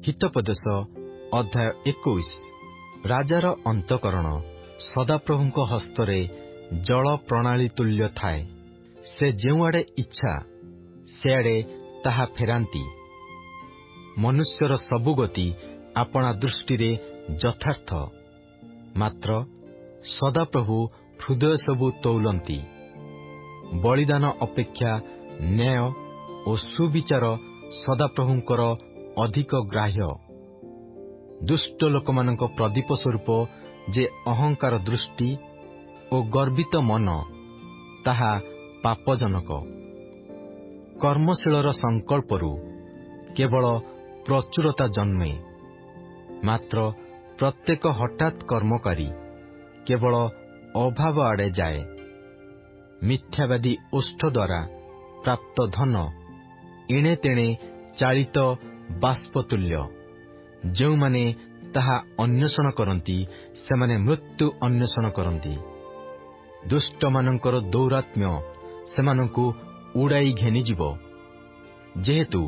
ହିତୋପଦେଶ ଅଧ୍ୟାୟ 21। ରାଜାର ଅନ୍ତଃକରଣ ସଦାପ୍ରଭୁଙ୍କ ହସ୍ତରେ ଜଳ ପ୍ରଣାଳୀ ତୁଲ୍ୟ ଥାଏ। ସେ ଯେଉଁଆଡ଼େ ଇଚ୍ଛା ସେଆଡ଼େ ତାହା ଫେରାନ୍ତି। ମନୁଷ୍ୟର ସବୁ ଗତି ଆପଣା ଦୃଷ୍ଟିରେ ଯଥାର୍ଥ, ମାତ୍ର ସଦାପ୍ରଭୁ ହୃଦୟ ସବୁ ତୌଲନ୍ତି। ବଳିଦାନ ଅପେକ୍ଷା ନ୍ୟାୟ ଓ ସୁବିଚାର ସଦାପ୍ରଭୁଙ୍କର ଅଧିକ ଗ୍ରାହ୍ୟ। ଦୁଷ୍ଟ ଲୋକମାନଙ୍କ ପ୍ରଦୀପ ସ୍ୱରୂପ ଯେ ଅହଙ୍କାର ଦୃଷ୍ଟି ଓ ଗର୍ବିତ ମନ, ତାହା ପାପଜନକ। କର୍ମଶୀଳର ସଂକଳ୍ପରୁ କେବଳ ପ୍ରଚୁରତା ଜନ୍ମେ, ମାତ୍ର ପ୍ରତ୍ୟେକ ହଠାତ୍ କର୍ମକାରୀ କେବଳ ଅଭାବ ଆଡ଼େ ଯାଏ। ମିଥ୍ୟାବାଦୀ ଓଷ୍ଠ ଦ୍ୱାରା ପ୍ରାପ୍ତ ଧନ ଏଣେ ତେଣେ ଚାଳିତ ବାଷ୍ପତୁଲ୍ୟ। ଯେଉଁମାନେ ତାହା ଅନ୍ୱେଷଣ କରନ୍ତି, ସେମାନେ ମୃତ୍ୟୁ ଅନ୍ୱେଷଣ କରନ୍ତି। ଦୁଷ୍ଟମାନଙ୍କର ଦୌରାତ୍ମ୍ୟ ସେମାନଙ୍କୁ ଉଡ଼ାଇ ଘେନିଯିବ, ଯେହେତୁ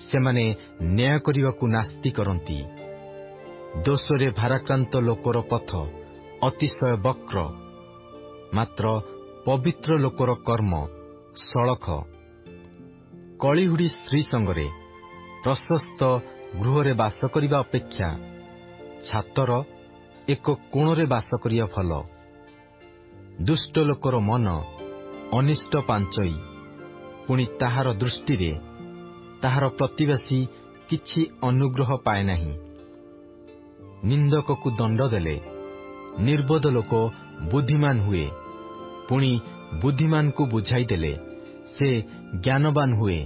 ସେମାନେ ନ୍ୟାୟ କରିବାକୁ ନାସ୍ତି କରନ୍ତି। ଦୋଷରେ ଭାରାକ୍ରାନ୍ତ ଲୋକର ପଥ ଅତିଶୟ ବକ୍ର, ମାତ୍ର ପବିତ୍ର ଲୋକର କର୍ମ ସଳଖ। କଳିହୁଡ଼ି ସ୍ତ୍ରୀ ସଙ୍ଗରେ ପ୍ରଶସ୍ତ ଗୃହରେ ବାସ କରିବା ଅପେକ୍ଷା ଛାତର ଏକ କୋଣରେ ବାସ କରିବା ଭଲ। ଦୁଷ୍ଟ ଲୋକର ମନ ଅନିଷ୍ଟ ପାଞ୍ଚଇ, ପୁଣି ତାହାର ଦୃଷ୍ଟିରେ ତାହାର ପ୍ରତିବାସୀ କିଛି ଅନୁଗ୍ରହ ପାଏ ନାହିଁ। ନିନ୍ଦକକୁ ଦଣ୍ଡ ଦେଲେ ନିର୍ବୋଧ ଲୋକ ବୁଦ୍ଧିମାନ ହୁଏ, ପୁଣି ବୁଦ୍ଧିମାନକୁ ବୁଝାଇ ଦେଲେ ସେ ଜ୍ଞାନବାନ ହୁଏ।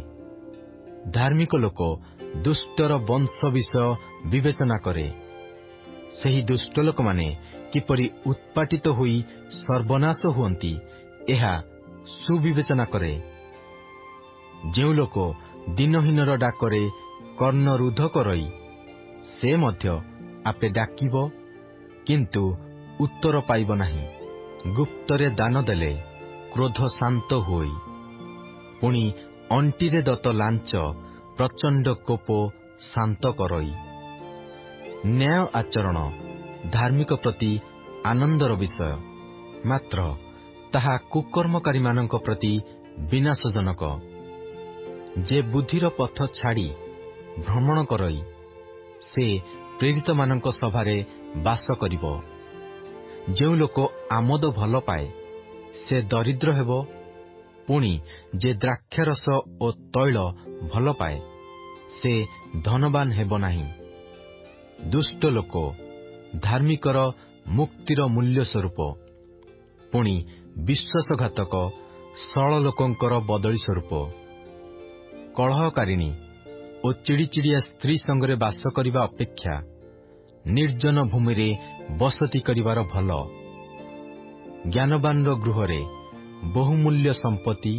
ଧାର୍ମିକ ଲୋକ ଦୁଷ୍ଟର ବଂଶ ବିଷୟ ବିବେଚନା କରେ। ସେହି ଦୁଷ୍ଟ ଲୋକମାନେ କିପରି ଉତ୍ପାଟିତ ହୋଇ ସର୍ବନାଶ ହୁଅନ୍ତି, ଏହା ସୁବିବେଚନା କରେ। ଯେଉଁ ଲୋକ ଦିନହୀନର ଡାକରେ କର୍ଣ୍ଣରୁଦ୍ଧ କରଇ, ସେ ମଧ୍ୟ ଆପେ ଡାକିବ, କିନ୍ତୁ ଉତ୍ତର ପାଇବ ନାହିଁ। ଗୁପ୍ତରେ ଦାନ ଦେଲେ କ୍ରୋଧ ଶାନ୍ତ ହୋଇ, ପୁଣି ଅଣ୍ଟିରେ ଦତ୍ତ ଲାଞ୍ଚ ପ୍ରଚଣ୍ଡ କୋପ ଶାନ୍ତ କରଇ। ନ୍ୟାୟ ଆଚରଣ ଧାର୍ମିକ ପ୍ରତି ଆନନ୍ଦର ବିଷୟ, ମାତ୍ର ତାହା କୁକର୍ମକାରୀମାନଙ୍କ ପ୍ରତି ବିନାଶଜନକ। ଯେ ବୁଦ୍ଧିର ପଥ ଛାଡ଼ି ଭ୍ରମଣ କରଇ, ସେ ପ୍ରେରିତମାନଙ୍କ ସଭାରେ ବାସ କରିବ। ଯେଉଁ ଲୋକ ଆମୋଦ ଭଲ ପାଏ, ସେ ଦରିଦ୍ର ହେବ, ପୁଣି ଯେ ଦ୍ରାକ୍ଷାରସ ଓ ତୈଳ ଭଲ ପାଏ, ସେ ଧନବାନ ହେବ ନାହିଁ। ଦୁଷ୍ଟ ଲୋକ ଧାର୍ମିକର ମୁକ୍ତିର ମୂଲ୍ୟ ସ୍ୱରୂପ, ପୁଣି ବିଶ୍ୱାସଘାତକ ସଳ ଲୋକଙ୍କର ବଦଳି ସ୍ୱରୂପ। କଳହକାରିଣୀ ଓ ଚିଡ଼ିଚିଡ଼ିଆ ସ୍ତ୍ରୀ ସଙ୍ଗରେ ବାସ କରିବା ଅପେକ୍ଷା ନିର୍ଜନ ଭୂମିରେ ବସତି କରିବାର ଭଲ। ଜ୍ଞାନବାନର ଗୃହରେ ବହୁମୂଲ୍ୟ ସମ୍ପତ୍ତି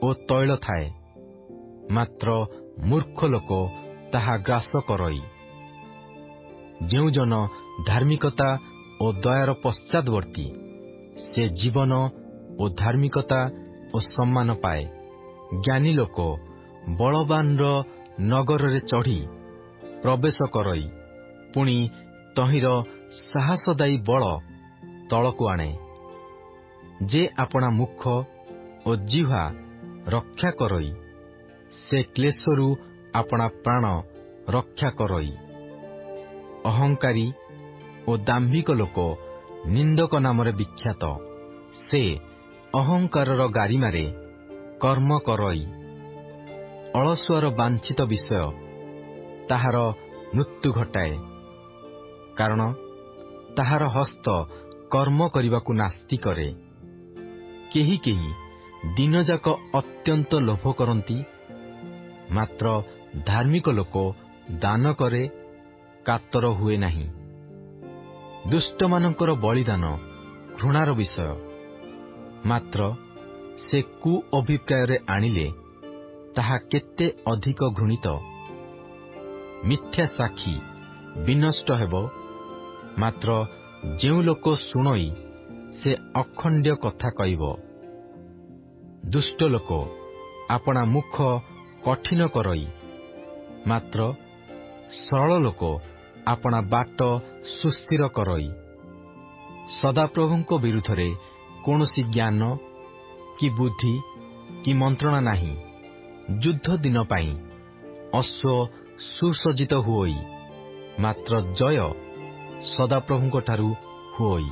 ଓ ତୈଳ ଥାଏ, ମାତ୍ର ମୂର୍ଖ ଲୋକ ତାହା ଗ୍ରାସ କରଇ। ଯେଉଁ ଜନ ଧାର୍ମିକତା ଓ ଦୟାର ପଶ୍ଚାଦବର୍ତ୍ତୀ, ସେ ଜୀବନ ଓ ଧାର୍ମିକତା ଓ ସମ୍ମାନ ପାଏ। ଜ୍ଞାନୀ ଲୋକ ବଳବାନର ନଗରରେ ଚଢ଼ି ପ୍ରବେଶ କରଇ, ପୁଣି ତହିଁର ସାହସଦାୟୀ ବଳ ତଳକୁ ଆଣେ। ଯେ ଆପଣା ମୁଖ ଓ ଜିହ୍ୱା ରକ୍ଷା କରଇ, ସେ କ୍ଲେଶରୁ ଆପଣା ପ୍ରାଣ ରକ୍ଷା କରଇ। ଅହଙ୍କାରୀ ଓ ଦାମ୍ଭିକ ଲୋକ ନିନ୍ଦକ ନାମରେ ବିଖ୍ୟାତ। ସେ ଅହଙ୍କାରର ଗାରିମାରେ କର୍ମ କରଇ। ଅଳସୁଆର ବାଞ୍ଛିତ ବିଷୟ ତାହାର ମୃତ୍ୟୁ ଘଟାଏ, କାରଣ ତାହାର ହସ୍ତ କର୍ମ କରିବାକୁ ନାସ୍ତି କରେ। କେହି କେହି ଦିନଯାକ ଅତ୍ୟନ୍ତ ଲୋଭ କରନ୍ତି, ମାତ୍ର ଧାର୍ମିକ ଲୋକ ଦାନ କରେ, କାତର ହୁଏ ନାହିଁ। ଦୁଷ୍ଟମାନଙ୍କର ବଳିଦାନ ଘୃଣାର ବିଷୟ, ମାତ୍ର ସେ କୁ ଅଭିପ୍ରାୟରେ ଆଣିଲେ ତାହା କେତେ ଅଧିକ ଘୃଣିତ। ମିଥ୍ୟା ସାକ୍ଷୀ ବିନଷ୍ଟ ହେବ, ମାତ୍ର ଯେଉଁ ଲୋକ ଶୁଣଇ ସେ ଅଖଣ୍ଡ୍ୟ କଥା କହିବ। ଦୁଷ୍ଟ ଲୋକ ଆପଣା ମୁଖ କଠିନ କରଇ, ମାତ୍ର ସରଳ ଲୋକ ଆପଣା ବାଟ ସୁସ୍ଥିର କରଇ। ସଦାପ୍ରଭୁଙ୍କ ବିରୁଦ୍ଧରେ କୌଣସି ଜ୍ଞାନ କି ବୁଦ୍ଧି କି ମନ୍ତ୍ରଣା ନାହିଁ। ଯୁଦ୍ଧ ଦିନ ପାଇଁ ଅଶ୍ୱ ସୁସଜ୍ଜିତ ହୁଅଇ, ମାତ୍ର ଜୟ ସଦାପ୍ରଭୁଙ୍କଠାରୁ ହୁଅଇ।